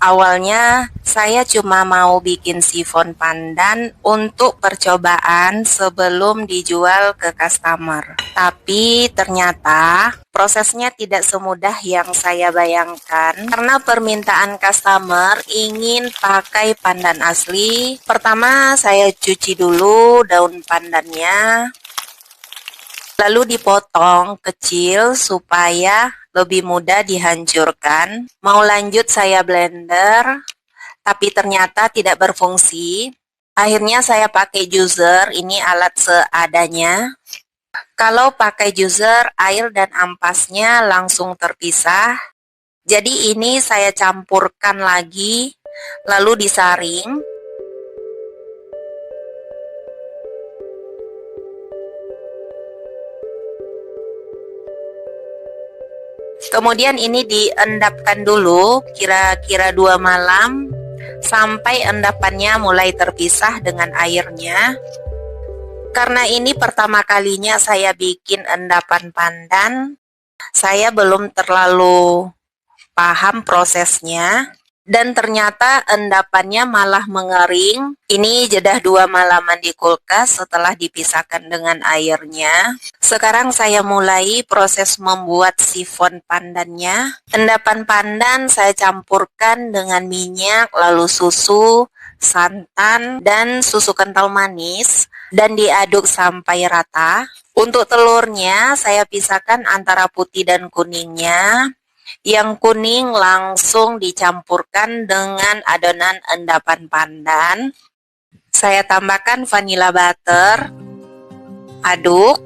Awalnya saya cuma mau bikin sifon pandan untuk percobaan sebelum dijual ke customer. Tapi ternyata prosesnya tidak semudah yang saya bayangkan karena permintaan customer ingin pakai pandan asli. Pertama saya cuci dulu daun pandannya, lalu dipotong kecil supaya lebih mudah dihancurkan. Mau lanjut saya blender, tapi ternyata tidak berfungsi. Akhirnya saya pakai juicer, ini alat seadanya. Kalau pakai juicer, air dan ampasnya langsung terpisah. Jadi ini saya campurkan lagi, lalu disaring. Kemudian ini diendapkan dulu kira-kira 2 malam sampai endapannya mulai terpisah dengan airnya. Karena ini pertama kalinya saya bikin endapan pandan, saya belum terlalu paham prosesnya. Dan ternyata endapannya malah mengering. Ini jeda 2 malaman di kulkas setelah dipisahkan dengan airnya. Sekarang saya mulai proses membuat sifon pandannya. Endapan pandan saya campurkan dengan minyak, lalu susu, santan, dan susu kental manis, dan diaduk sampai rata. Untuk telurnya saya pisahkan antara putih dan kuningnya. Yang kuning langsung dicampurkan dengan adonan endapan pandan. Saya tambahkan vanilla butter, aduk,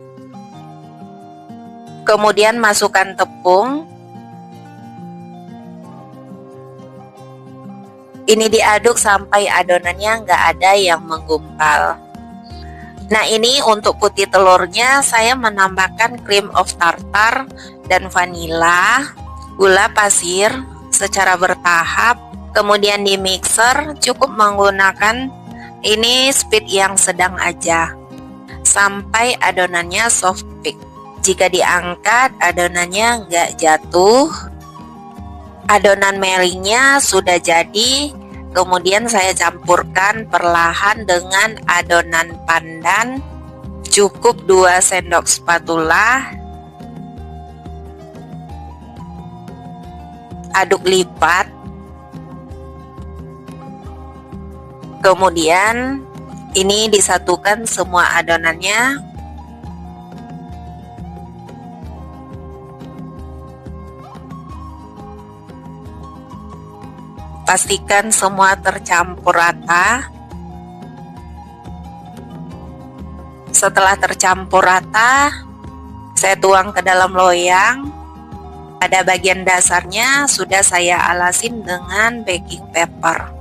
kemudian masukkan tepung. Ini diaduk sampai adonannya nggak ada yang menggumpal. Nah, ini untuk putih telurnya saya menambahkan cream of tartar dan vanila, gula pasir secara bertahap, kemudian di mixer. Cukup menggunakan ini speed yang sedang aja sampai adonannya soft peak. Jika diangkat adonannya nggak jatuh. Adonan melingnya sudah jadi, kemudian saya campurkan perlahan dengan adonan pandan. Cukup 2 sendok spatula. Aduk lipat, kemudian ini disatukan semua adonannya. Pastikan semua tercampur rata. Setelah tercampur rata, saya tuang ke dalam loyang. Pada bagian dasarnya sudah saya alasin dengan baking paper.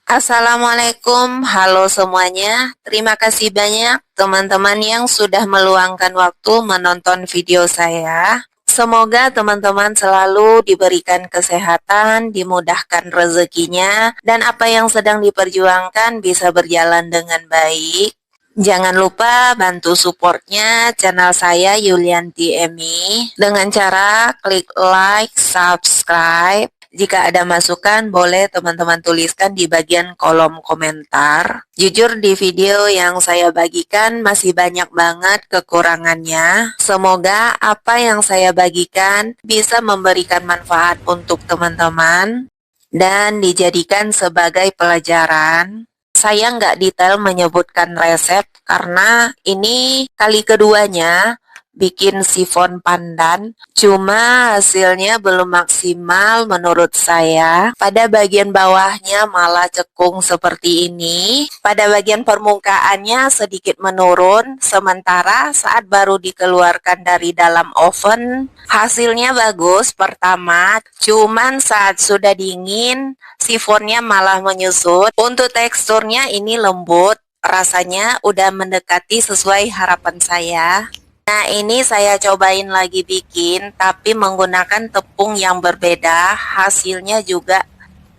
Assalamualaikum, halo semuanya. Terima kasih banyak teman-teman yang sudah meluangkan waktu menonton video saya. Semoga teman-teman selalu diberikan kesehatan, dimudahkan rezekinya, dan apa yang sedang diperjuangkan bisa berjalan dengan baik. Jangan lupa bantu supportnya channel saya Yulianti Emi dengan cara klik like, subscribe. Jika ada masukan boleh teman-teman tuliskan di bagian kolom komentar. Jujur di video yang saya bagikan masih banyak banget kekurangannya. Semoga apa yang saya bagikan bisa memberikan manfaat untuk teman-teman dan dijadikan sebagai pelajaran. Saya nggak detail menyebutkan resep karena ini kali keduanya bikin sifon pandan, cuma hasilnya belum maksimal menurut saya. Pada bagian bawahnya malah cekung seperti ini, pada bagian permukaannya sedikit menurun, sementara saat baru dikeluarkan dari dalam oven hasilnya bagus pertama, cuman saat sudah dingin sifonnya malah menyusut. Untuk teksturnya ini lembut, rasanya udah mendekati sesuai harapan saya. Nah, ini saya cobain lagi bikin tapi menggunakan tepung yang berbeda. Hasilnya juga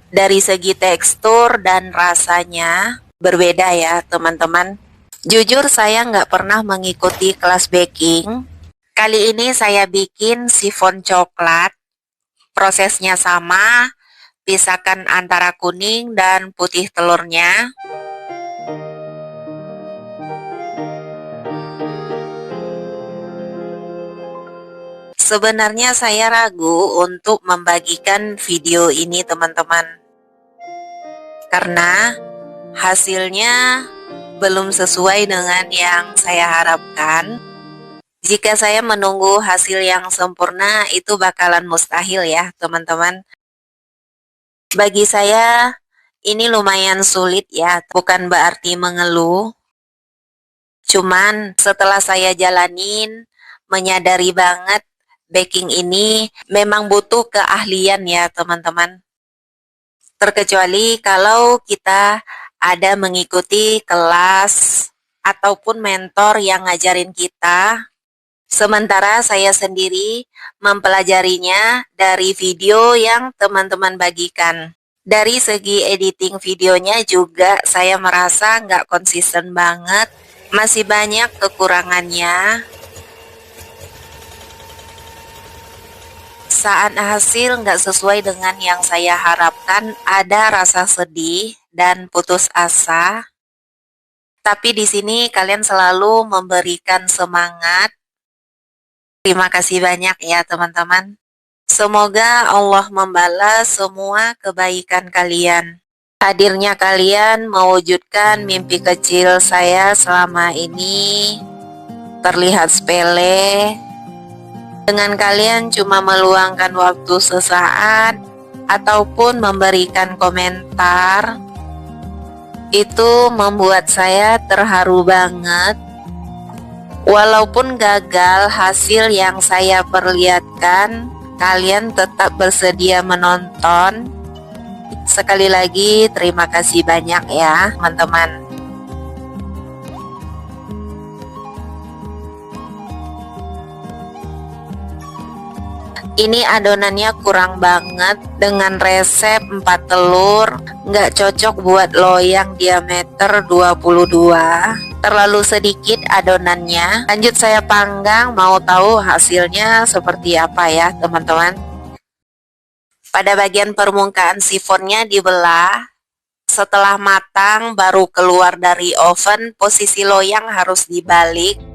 dari segi tekstur dan rasanya berbeda ya teman-teman. Jujur saya nggak pernah mengikuti kelas baking. Kali ini saya bikin sifon coklat. Prosesnya sama, Pisahkan antara kuning dan putih telurnya. Sebenarnya saya ragu untuk membagikan video ini teman-teman, karena hasilnya belum sesuai dengan yang saya harapkan. Jika saya menunggu hasil yang sempurna, itu bakalan mustahil ya teman-teman. Bagi saya ini lumayan sulit ya, bukan berarti mengeluh. Cuman setelah saya jalanin, menyadari banget baking ini memang butuh keahlian ya teman-teman. Terkecuali kalau kita ada mengikuti kelas ataupun mentor yang ngajarin kita. Sementara saya sendiri mempelajarinya dari video yang teman-teman bagikan. Dari segi editing videonya juga saya merasa nggak konsisten banget. Masih banyak kekurangannya. Saat hasil nggak sesuai dengan yang saya harapkan, ada rasa sedih dan putus asa. Tapi di sini kalian selalu memberikan semangat. Terima kasih banyak ya teman-teman. Semoga Allah membalas semua kebaikan kalian. Hadirnya kalian mewujudkan mimpi kecil saya selama ini terlihat sepele. Dengan kalian cuma meluangkan waktu sesaat ataupun memberikan komentar, itu membuat saya terharu banget. Walaupun gagal hasil yang saya perlihatkan, kalian tetap bersedia menonton. Sekali lagi terima kasih banyak ya teman-teman. Ini adonannya kurang banget, dengan resep 4 telur, nggak cocok buat loyang diameter 22. Terlalu sedikit adonannya. Lanjut saya panggang, mau tahu hasilnya seperti apa ya teman-teman. Pada bagian permukaan sifonnya dibelah. Setelah matang baru keluar dari oven, posisi loyang harus dibalik.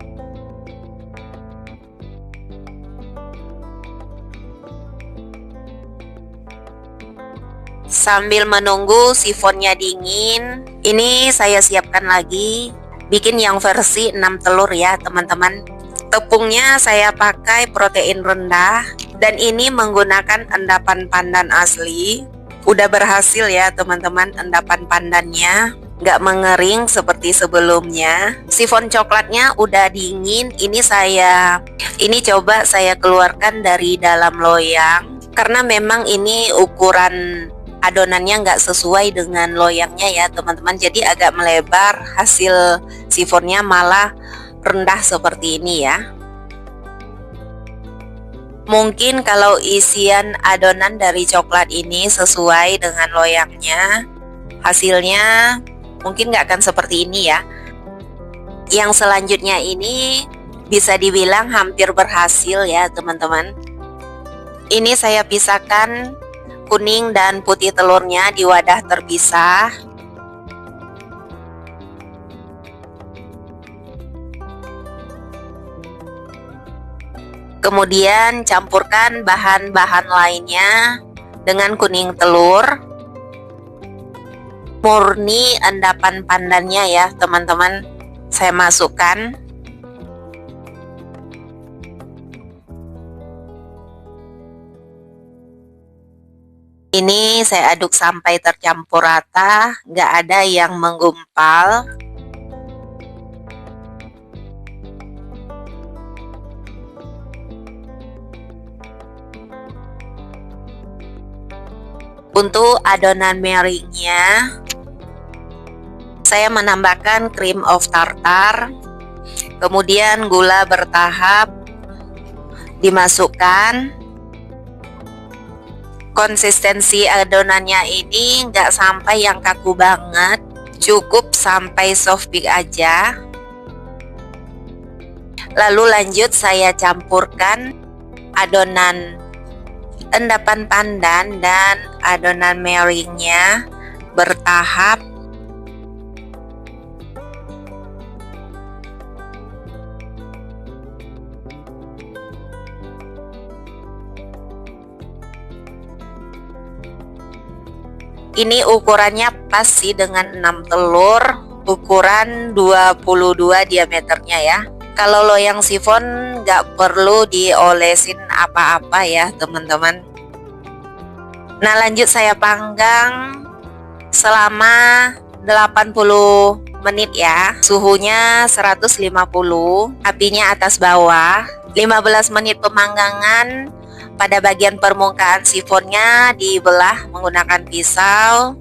Sambil menunggu sifonnya dingin, ini saya siapkan lagi, bikin yang versi 6 telur ya teman-teman. Tepungnya saya pakai protein rendah, dan ini menggunakan endapan pandan asli. Udah berhasil ya teman-teman endapan pandannya, nggak mengering seperti sebelumnya. Sifon coklatnya udah dingin, ini coba saya keluarkan dari dalam loyang, karena memang ini ukuran adonannya nggak sesuai dengan loyangnya ya teman-teman, jadi agak melebar, hasil sifonnya malah rendah seperti ini ya. Mungkin kalau isian adonan dari coklat ini sesuai dengan loyangnya, hasilnya mungkin nggak akan seperti ini ya. Yang selanjutnya ini bisa dibilang hampir berhasil ya teman-teman. Ini saya pisahkan kuning dan putih telurnya di wadah terpisah. Kemudian campurkan bahan-bahan lainnya dengan kuning telur. Murni endapan pandannya ya teman-teman, saya masukkan. Ini saya aduk sampai tercampur rata, nggak ada yang menggumpal. Untuk adonan meringnya, saya menambahkan cream of tartar, kemudian gula bertahap dimasukkan. Konsistensi adonannya ini nggak sampai yang kaku banget, cukup sampai soft peak aja. Lalu lanjut saya campurkan adonan Endapan pandan dan adonan meringunya bertahap. Ini ukurannya pas sih dengan 6 telur, ukuran 22 diameternya ya. Kalau loyang sifon nggak perlu diolesin apa-apa ya teman-teman. Nah lanjut saya panggang selama 80 menit ya. Suhunya 150, apinya atas bawah. 15 menit pemanggangan. Pada bagian permukaan sifonnya dibelah menggunakan pisau.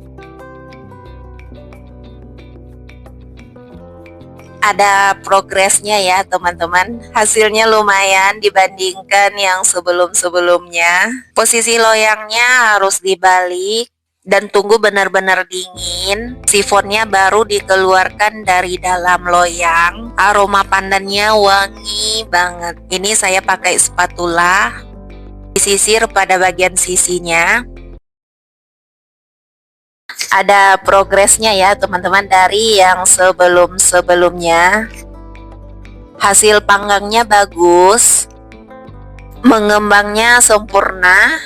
Ada progresnya ya teman-teman. Hasilnya lumayan dibandingkan yang sebelum-sebelumnya. Posisi loyangnya harus dibalik dan tunggu benar-benar dingin. Sifonnya baru dikeluarkan dari dalam loyang. Aroma pandannya wangi banget. Ini saya pakai spatula. Disisir pada bagian sisinya. Ada progresnya ya teman-teman dari yang sebelum-sebelumnya. Hasil panggangnya bagus, mengembangnya sempurna.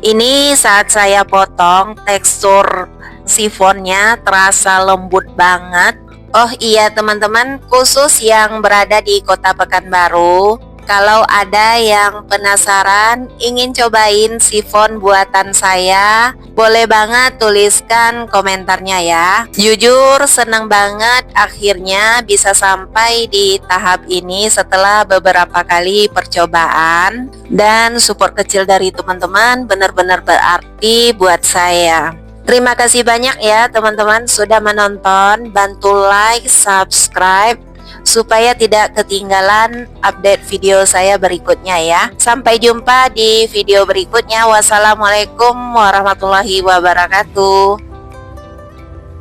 Ini saat saya potong, tekstur sifonnya terasa lembut banget. Oh iya teman-teman, khusus yang berada di Kota Pekanbaru, kalau ada yang penasaran ingin cobain sifon buatan saya, boleh banget tuliskan komentarnya ya. Jujur senang banget akhirnya bisa sampai di tahap ini setelah beberapa kali percobaan, dan support kecil dari teman-teman benar-benar berarti buat saya. Terima kasih banyak ya teman-teman sudah menonton. Bantu like, subscribe supaya tidak ketinggalan update video saya berikutnya ya. Sampai jumpa di video berikutnya. Wassalamualaikum warahmatullahi wabarakatuh.